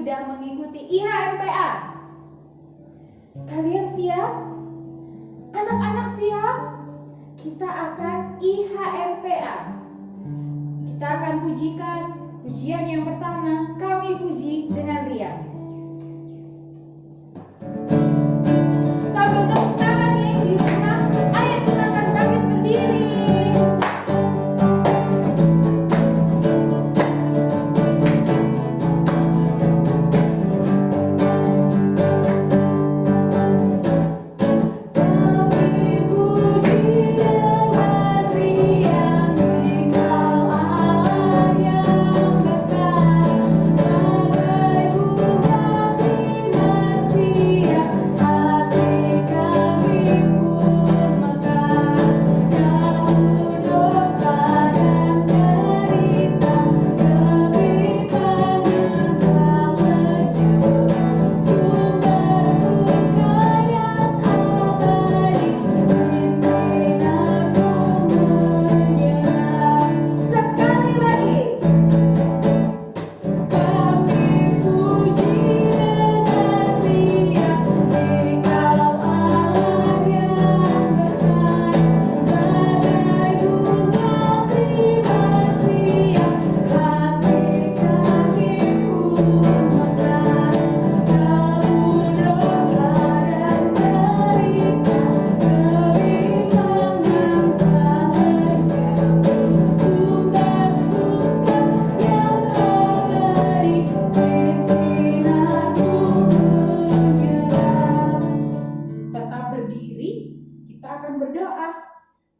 sudah mengikuti IHMPA? Kalian siap? Anak-anak siap? Kita akan IHMPA. Kita akan pujikan pujian yang pertama, Kami Puji dengan riang. Sambil tepuk tangan ya di rumah, ayo silakan bangkit berdiri.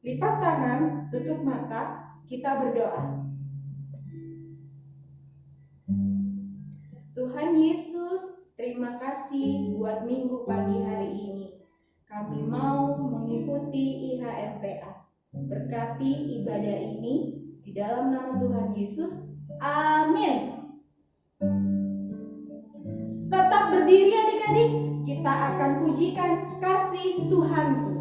Lipat tangan, tutup mata, kita berdoa. Tuhan Yesus, terima kasih buat minggu pagi hari ini. Kami mau mengikuti IHMPA. Berkati ibadah ini di dalam nama Tuhan Yesus. Amin. Tetap berdiri adik-adik, kita akan pujikan kasih Tuhanku.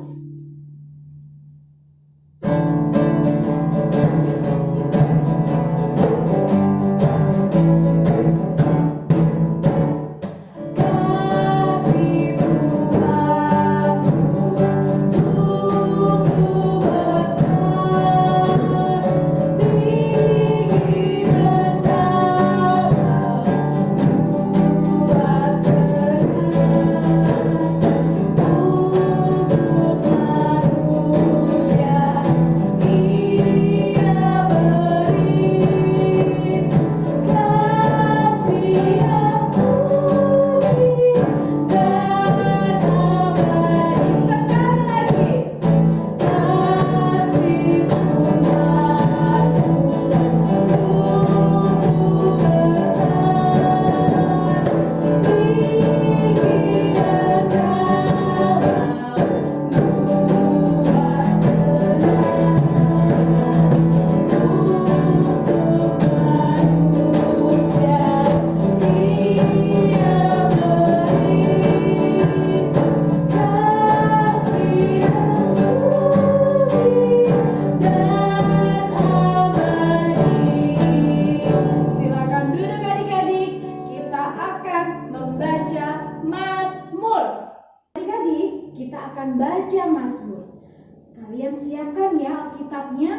Kalian siapkan ya Alkitabnya?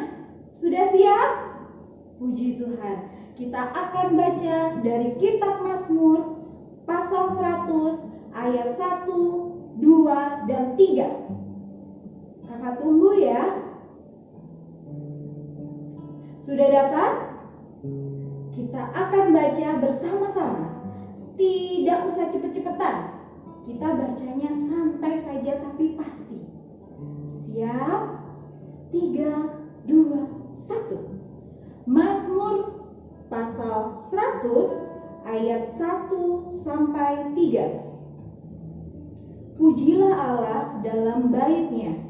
Sudah siap? Puji Tuhan. Kita akan baca dari kitab Mazmur pasal 100 ayat 1, 2, dan 3. Kakak tunggu ya. Sudah dapat? Kita akan baca bersama-sama. Tidak usah cepet-cepetan. Kita bacanya santai saja tapi pasti. Siap? 3, 2, 1. Mazmur pasal 100 ayat 1 sampai 3. Pujilah Allah dalam bait-Nya.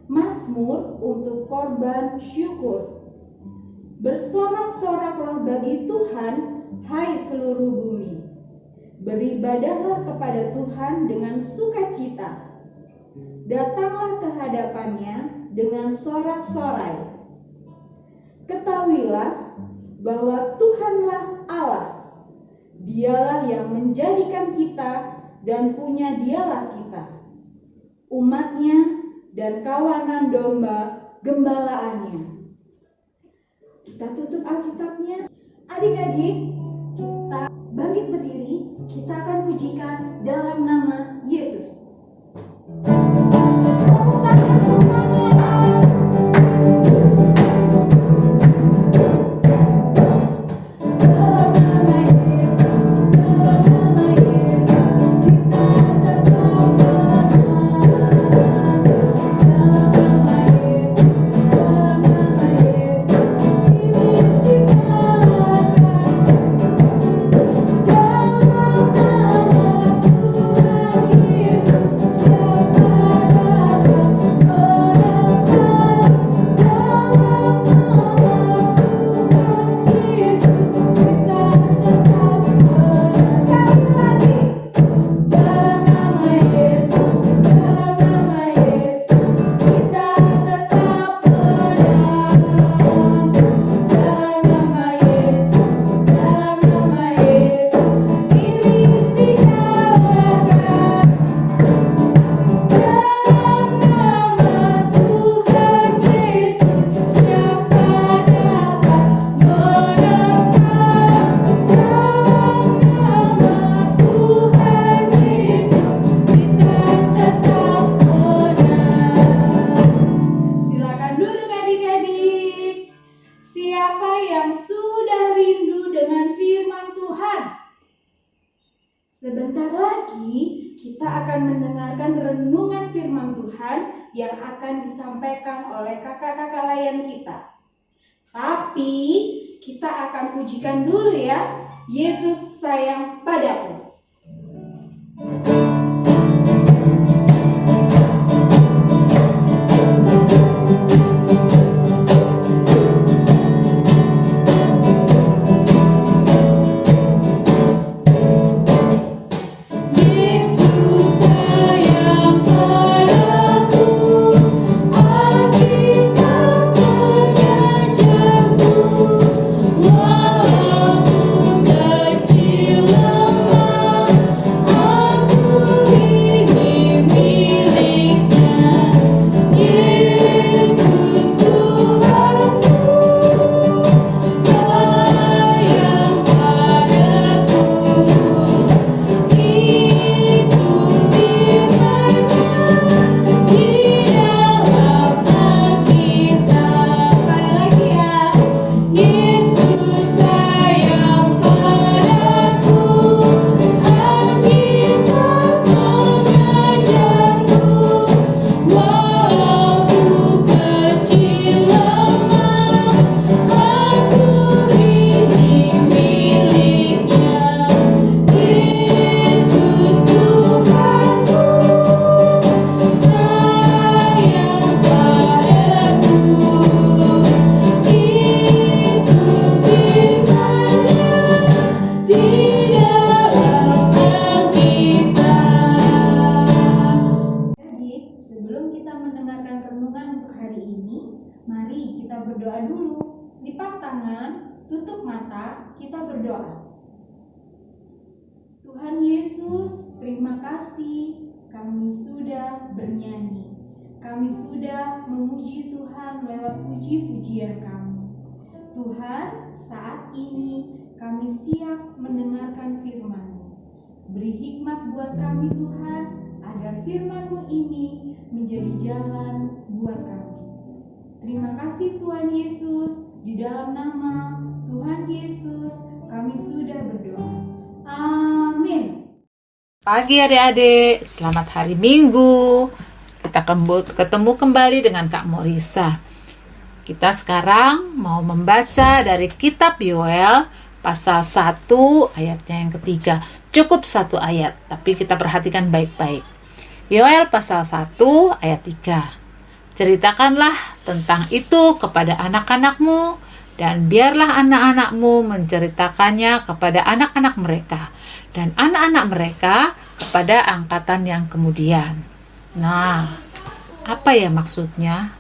Mazmur untuk korban syukur. Bersorak-soraklah bagi Tuhan, hai seluruh bumi. Beribadahlah kepada Tuhan dengan sukacita. Datanglah ke hadapannya dengan sorak-sorai. Ketahuilah bahwa Tuhanlah Allah. Dialah yang menjadikan kita dan punya dialah kita, umatnya dan kawanan domba gembalaannya. Kita tutup Alkitabnya. Adik-adik, kita bangkit berdiri, kita akan pujikan dalam nama Yesus. Tepuk tangan semuanya. Sebentar lagi kita akan mendengarkan renungan firman Tuhan yang akan disampaikan oleh kakak-kakak layan kita. Tapi kita akan pujikan dulu ya, Yesus sayang padaku. Mari kita berdoa dulu. Lipat tangan, tutup mata, kita berdoa. Tuhan Yesus, terima kasih kami sudah bernyanyi. Kami sudah memuji Tuhan lewat puji-pujian kami. Tuhan, saat ini kami siap mendengarkan firman-Mu. Beri hikmat buat kami Tuhan, agar firman-Mu ini menjadi jalan buat kami. Terima kasih Tuhan Yesus, di dalam nama Tuhan Yesus kami sudah berdoa. Amin. Pagi adik-adik, selamat hari Minggu. Kita ketemu kembali dengan Kak Morisa. Kita sekarang mau membaca dari kitab Yoel pasal 1 ayatnya yang ketiga. Cukup satu ayat, tapi kita perhatikan baik-baik. Yoel pasal 1 ayat 3. Ceritakanlah tentang itu kepada anak-anakmu, dan biarlah anak-anakmu menceritakannya kepada anak-anak mereka, dan anak-anak mereka kepada angkatan yang kemudian. Nah, apa ya maksudnya?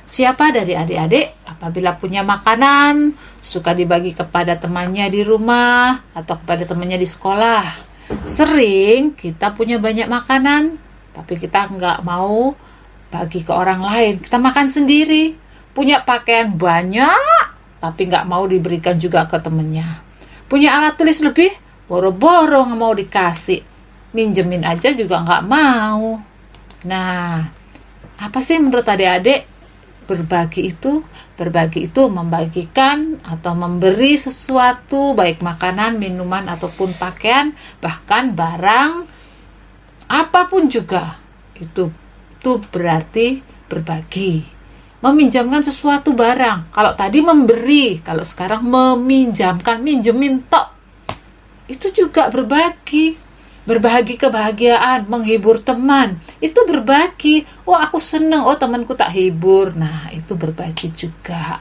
Siapa dari adik-adik apabila punya makanan suka dibagi kepada temannya di rumah atau kepada temannya di sekolah? Sering kita punya banyak makanan, tapi kita nggak mau bagi ke orang lain. Kita makan sendiri. Punya pakaian banyak, tapi nggak mau diberikan juga ke temennya. Punya alat tulis lebih, boro-boro nggak mau dikasih. Minjemin aja juga nggak mau. Nah, apa sih menurut adik-adik berbagi itu? Berbagi itu membagikan atau memberi sesuatu, baik makanan, minuman, ataupun pakaian, bahkan barang, apapun juga. Itu berarti berbagi. Meminjamkan sesuatu barang. Kalau tadi memberi, kalau sekarang meminjamkan, minjemin tok. Itu juga berbagi. Berbagi kebahagiaan, menghibur teman, itu berbagi. Oh, aku seneng, oh temanku tak hibur. Nah, itu berbagi juga.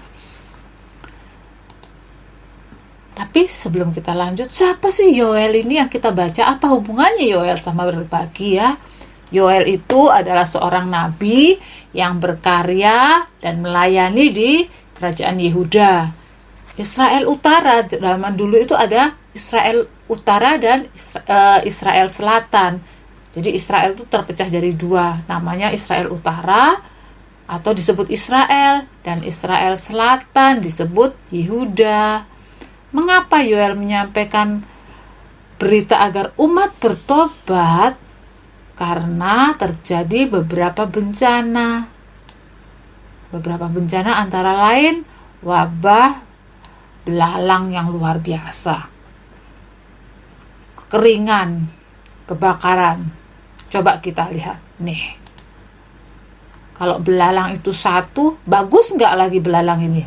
Tapi sebelum kita lanjut, siapa sih Yoel ini yang kita baca? Apa hubungannya Yoel sama berbagi ya? Yoel itu adalah seorang nabi yang berkarya dan melayani di kerajaan Yehuda. Israel Utara, zaman dulu itu ada Israel Utara dan Israel Selatan. Jadi Israel itu terpecah jadi dua, namanya Israel Utara atau disebut Israel, dan Israel Selatan disebut Yehuda. Mengapa Yoel menyampaikan berita agar umat bertobat? Karena terjadi beberapa bencana. Beberapa bencana antara lain wabah belalang yang luar biasa, kekeringan, kebakaran. Coba kita lihat nih, kalau belalang itu satu, bagus nggak lagi belalang ini?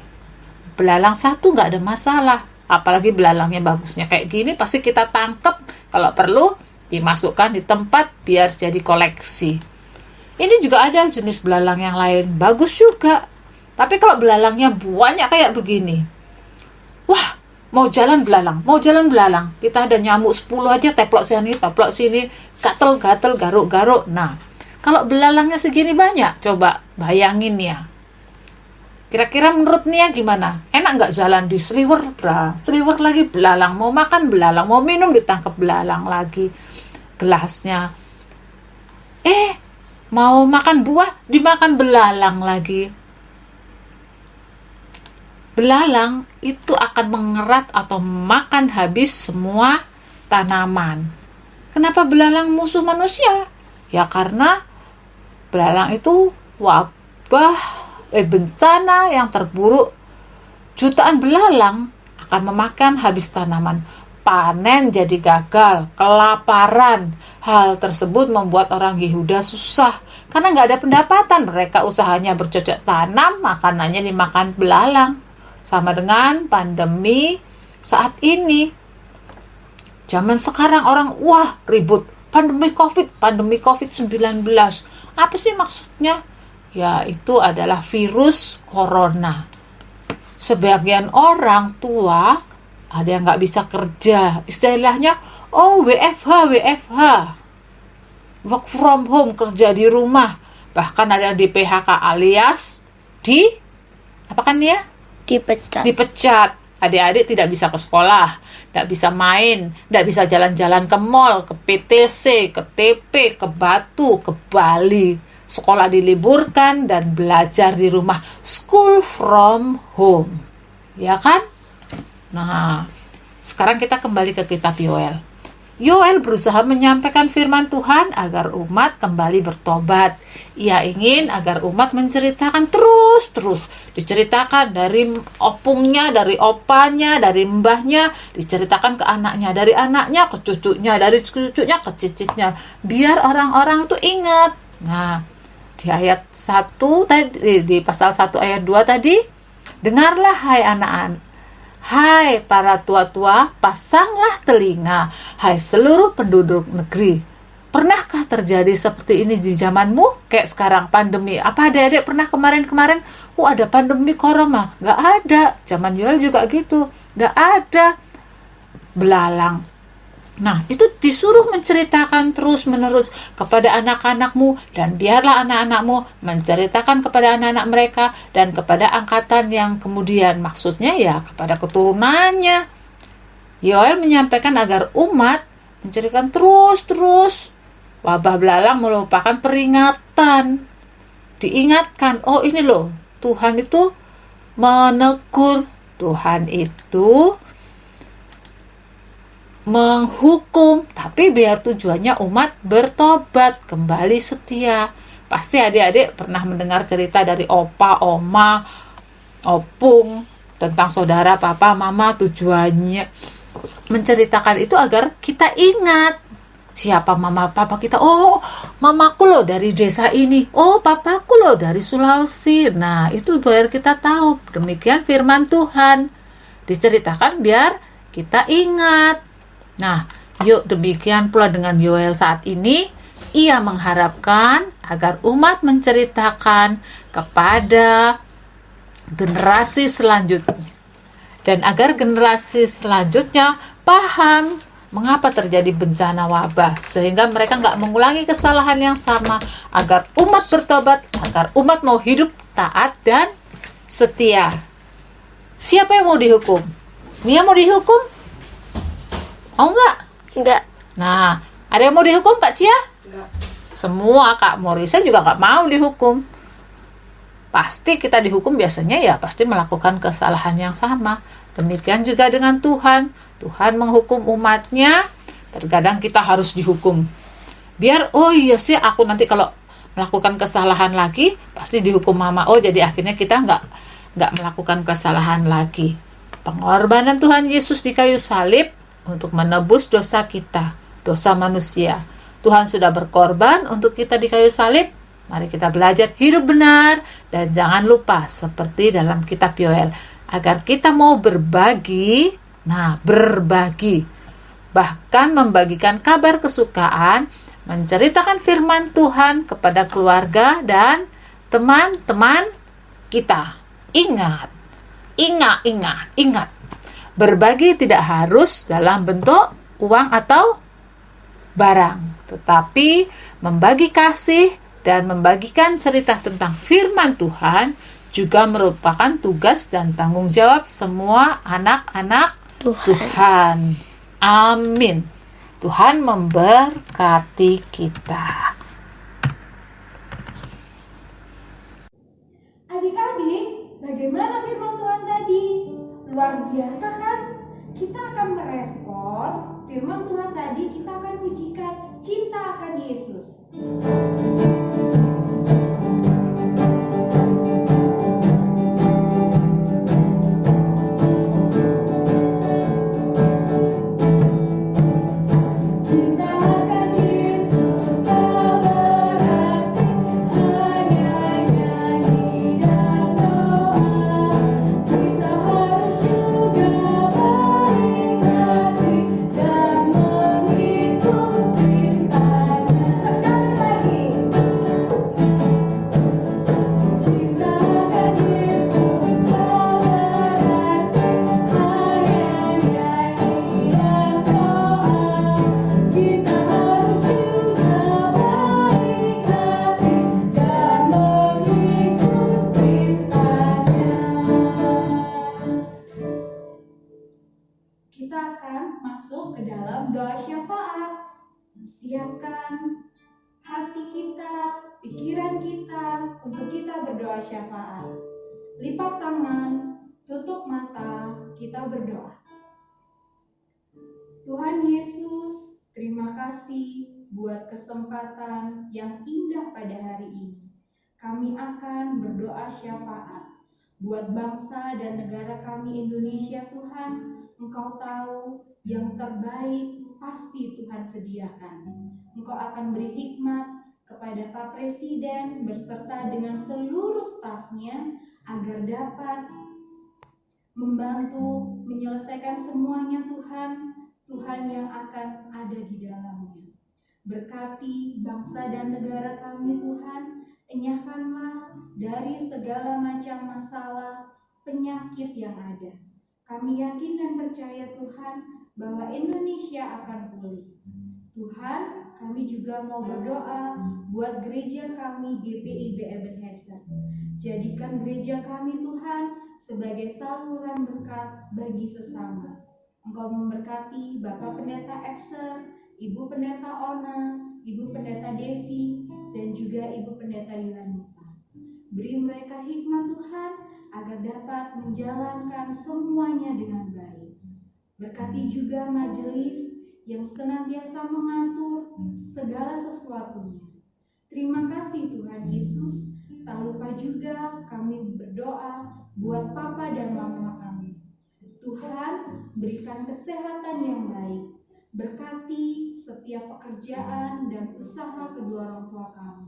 Belalang satu nggak ada masalah, apalagi belalangnya bagusnya kayak gini, pasti kita tangkep, kalau perlu dimasukkan di tempat biar jadi koleksi. Ini juga ada jenis belalang yang lain, bagus juga, tapi kalau belalangnya banyak kayak begini, wah, mau jalan belalang. Kita ada nyamuk 10 aja, teplok sini, gatel-gatel, garuk-garuk. Nah, kalau belalangnya segini banyak, coba bayangin ya. Kira-kira menurut Nia gimana? Enak nggak jalan di seliwer, seliwer lagi belalang, mau makan belalang, mau minum ditangkap belalang lagi gelasnya. Mau makan buah, dimakan belalang lagi. Belalang itu akan mengerat atau makan habis semua tanaman. Kenapa belalang musuh manusia? Ya karena belalang itu bencana yang terburuk. Jutaan belalang akan memakan habis tanaman. Panen jadi gagal, kelaparan. Hal tersebut membuat orang Yehuda susah karena nggak ada pendapatan. Mereka usahanya bercocok tanam, makanannya dimakan belalang. Sama dengan pandemi saat ini. Zaman sekarang orang ribut pandemi COVID-19. Apa sih maksudnya? Ya, itu adalah virus corona. Sebagian orang tua ada yang nggak bisa kerja. Istilahnya, WFH. Work from home, kerja di rumah. Bahkan ada yang di PHK alias dipecat. Adik-adik tidak bisa ke sekolah, tidak bisa main, tidak bisa jalan-jalan ke mall, ke PTC, ke TP, ke Batu, ke Bali. Sekolah diliburkan dan belajar di rumah. School from home. Ya kan? Nah, sekarang kita kembali ke kitab Yoel. Yoel berusaha menyampaikan firman Tuhan agar umat kembali bertobat. Ia ingin agar umat menceritakan terus. Diceritakan dari opungnya, dari opanya, dari mbahnya, diceritakan ke anaknya, dari anaknya ke cucunya, dari cucunya ke cicitnya. Biar orang-orang itu ingat. Nah, di ayat 1 tadi, di pasal 1 ayat 2 tadi, dengarlah hai anak-anak. Hai para tua-tua, pasanglah telinga. Hai seluruh penduduk negeri. Pernahkah terjadi seperti ini di zamanmu? Kayak sekarang pandemi. Apa adik-adik pernah kemarin-kemarin? Ada pandemi corona. Gak ada. Zaman Yoel juga gitu. Gak ada belalang. Nah, itu disuruh menceritakan terus-menerus kepada anak-anakmu, dan biarlah anak-anakmu menceritakan kepada anak-anak mereka dan kepada angkatan yang kemudian, maksudnya ya kepada keturunannya. Yoel menyampaikan agar umat menceritakan terus-terus. Wabah belalang merupakan peringatan. Diingatkan, oh ini loh, Tuhan itu menegur, Tuhan itu menghukum, tapi biar tujuannya umat bertobat, kembali setia. Pasti adik-adik pernah mendengar cerita dari opa, oma, opung tentang saudara, papa, mama. Tujuannya menceritakan itu agar kita ingat siapa mama papa kita. Oh, mamaku loh dari desa ini. Oh, papaku loh dari Sulawesi. Nah, itu biar kita tahu. Demikian firman Tuhan. Diceritakan biar kita ingat. Nah, yuk demikian pula dengan Yoel saat ini. Ia mengharapkan agar umat menceritakan kepada generasi selanjutnya. Dan agar generasi selanjutnya paham mengapa terjadi bencana wabah. Sehingga mereka nggak mengulangi kesalahan yang sama. Agar umat bertobat, agar umat mau hidup taat dan setia. Siapa yang mau dihukum? Nia mau dihukum? Oh enggak? Enggak. Nah, ada yang mau dihukum Kak Cia? Enggak. Semua, Kak Morisa juga nggak mau dihukum. Pasti kita dihukum biasanya ya pasti melakukan kesalahan yang sama. Demikian juga dengan Tuhan. Tuhan menghukum umatnya, terkadang kita harus dihukum. Biar, oh iya sih aku nanti kalau melakukan kesalahan lagi, pasti dihukum mama. Oh jadi akhirnya kita nggak melakukan kesalahan lagi. Pengorbanan Tuhan Yesus di kayu salib untuk menebus dosa kita, dosa manusia. Tuhan sudah berkorban untuk kita di kayu salib. Mari kita belajar hidup benar dan jangan lupa seperti dalam kitab Yoel, agar kita mau berbagi, berbagi, bahkan membagikan kabar kesukaan, menceritakan firman Tuhan kepada keluarga dan teman-teman kita. Ingat. Berbagi tidak harus dalam bentuk uang atau barang, tetapi membagi kasih dan membagikan cerita tentang firman Tuhan juga merupakan tugas dan tanggung jawab semua anak-anak Tuhan. Amin. Tuhan memberkati kita. Adik-adik, bagaimana firman Tuhan tadi? Luar biasa kan? Kita akan merespon firman Tuhan tadi, kita akan pujikan cinta akan Yesus. Siapkan hati kita, pikiran kita untuk kita berdoa syafaat. Lipat tangan, tutup mata, kita berdoa. Tuhan Yesus, terima kasih buat kesempatan yang indah pada hari ini. Kami akan berdoa syafaat buat bangsa dan negara kami Indonesia. Tuhan, Engkau tahu yang terbaik pasti Tuhan sediakan. Engkau akan beri hikmat kepada Pak Presiden berserta dengan seluruh stafnya agar dapat membantu menyelesaikan semuanya. Tuhan yang akan ada di dalamnya. Berkati bangsa dan negara kami Tuhan, enyahkanlah dari segala macam masalah, penyakit yang ada. Kami yakin dan percaya Tuhan, bahwa Indonesia akan pulih. Tuhan, kami juga mau berdoa buat gereja kami GPIB Ebenezer. Jadikan gereja kami Tuhan sebagai saluran berkat bagi sesama. Engkau memberkati Bapak Pendeta Ekser, Ibu Pendeta Ona, Ibu Pendeta Devi, dan juga Ibu Pendeta Yuanita. Beri mereka hikmat Tuhan agar dapat menjalankan semuanya dengan baik. Berkati juga majelis yang senantiasa mengatur segala sesuatunya. Terima kasih Tuhan Yesus. Tak lupa juga kami berdoa buat Papa dan Mama kami. Tuhan, berikan kesehatan yang baik. Berkati setiap pekerjaan dan usaha kedua orang tua kami.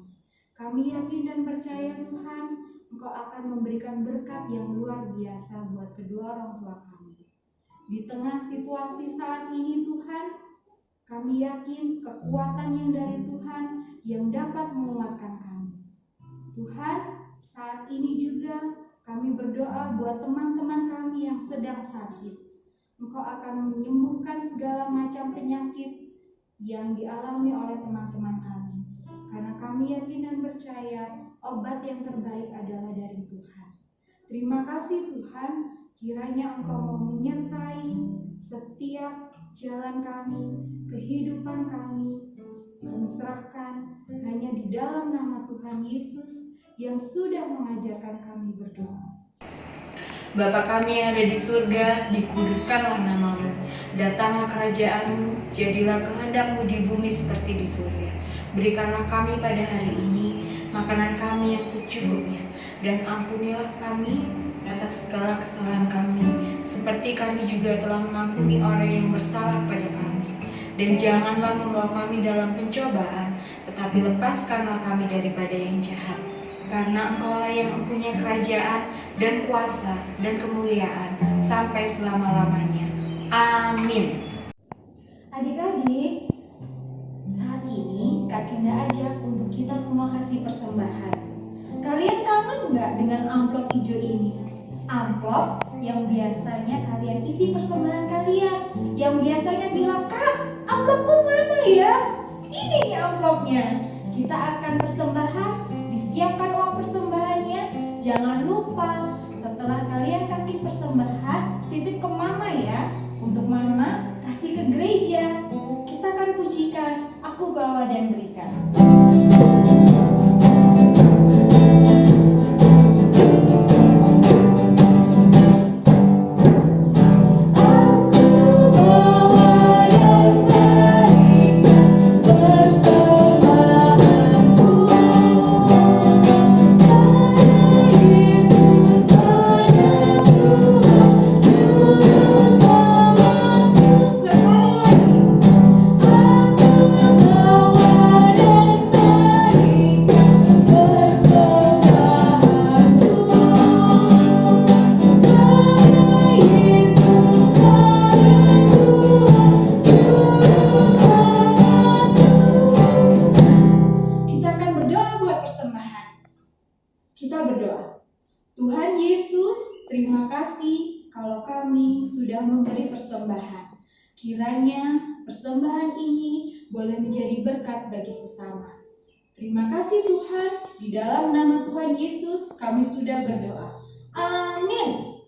Kami yakin dan percaya Tuhan, Engkau akan memberikan berkat yang luar biasa buat kedua orang tua kami. Di tengah situasi saat ini Tuhan, kami yakin kekuatan yang dari Tuhan yang dapat menguatkan kami. Tuhan, saat ini juga kami berdoa buat teman-teman kami yang sedang sakit. Engkau akan menyembuhkan segala macam penyakit yang dialami oleh teman-teman kami. Karena kami yakin dan percaya obat yang terbaik adalah dari Tuhan. Terima kasih Tuhan, kiranya Engkau mau menyertai setiap jalan kami, kehidupan kami. Kami serahkan hanya di dalam nama Tuhan Yesus yang sudah mengajarkan kami berdoa. Bapa kami yang ada di surga, dikuduskanlah namamu. Datanglah kerajaan-Mu, jadilah kehendak-Mu di bumi seperti di surga. Berikanlah kami pada hari ini makanan kami yang secukupnya, dan ampunilah kami atas segala kesalahan kami, seperti kami juga telah mengampuni orang yang bersalah pada kami. Dan janganlah membawa kami dalam pencobaan, tetapi lepaskanlah kami daripada yang jahat. Karena Engkaulah yang mempunyai kerajaan dan kuasa dan kemuliaan sampai selama-lamanya. Amin. Adik-adik, saat ini Kak Kinda ajak untuk kita semua kasih persembahan. Kalian kangen nggak dengan amplop hijau ini? Amplop yang biasanya kalian isi persembahan kalian, yang biasanya bilang, "Kak, amplopku mana ya?" Ini nih amplopnya. Kita akan persembahan, disiapkan uang persembahannya. Jangan lupa setelah kalian kasih persembahan, titip ke mama ya. Untuk mama kasih ke gereja. Kita akan pujikan Aku Bawa dan Berikan. Kita berdoa. Tuhan Yesus, terima kasih kalau kami sudah memberi persembahan. Kiranya persembahan ini boleh menjadi berkat bagi sesama. Terima kasih Tuhan, di dalam nama Tuhan Yesus kami sudah berdoa. Amin.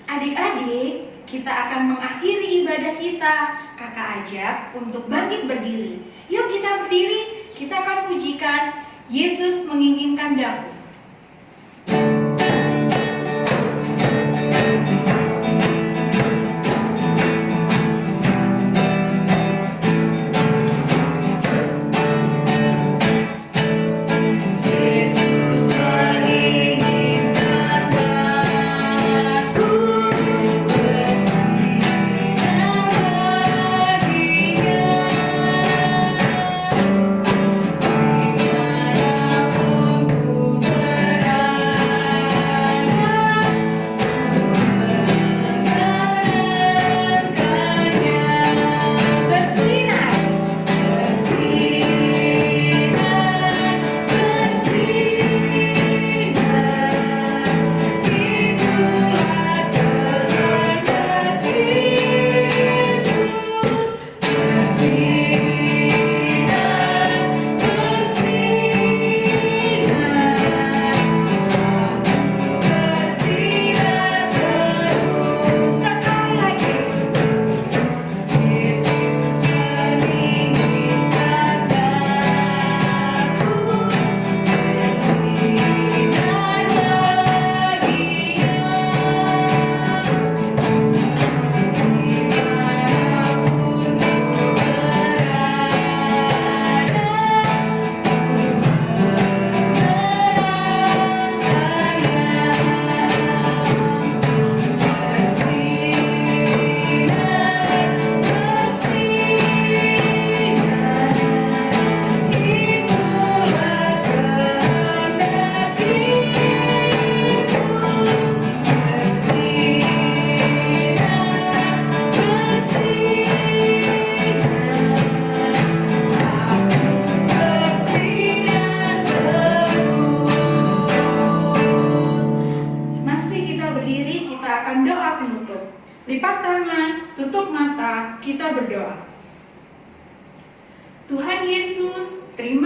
Adik-adik, kita akan mengakhiri ibadah kita. Kakak ajak untuk bangkit berdiri. Yuk kita berdiri, kita akan pujikan Yesus menginginkan daku. Dimanapun ku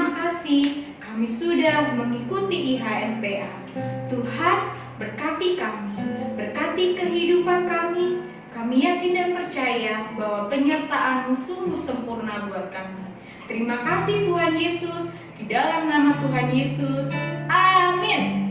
Terima kasih, kami sudah mengikuti IHMPA. Tuhan berkati kami, berkati kehidupan kami. Kami yakin dan percaya bahwa penyertaan-Mu sungguh sempurna buat kami. Terima kasih Tuhan Yesus, di dalam nama Tuhan Yesus. Amin.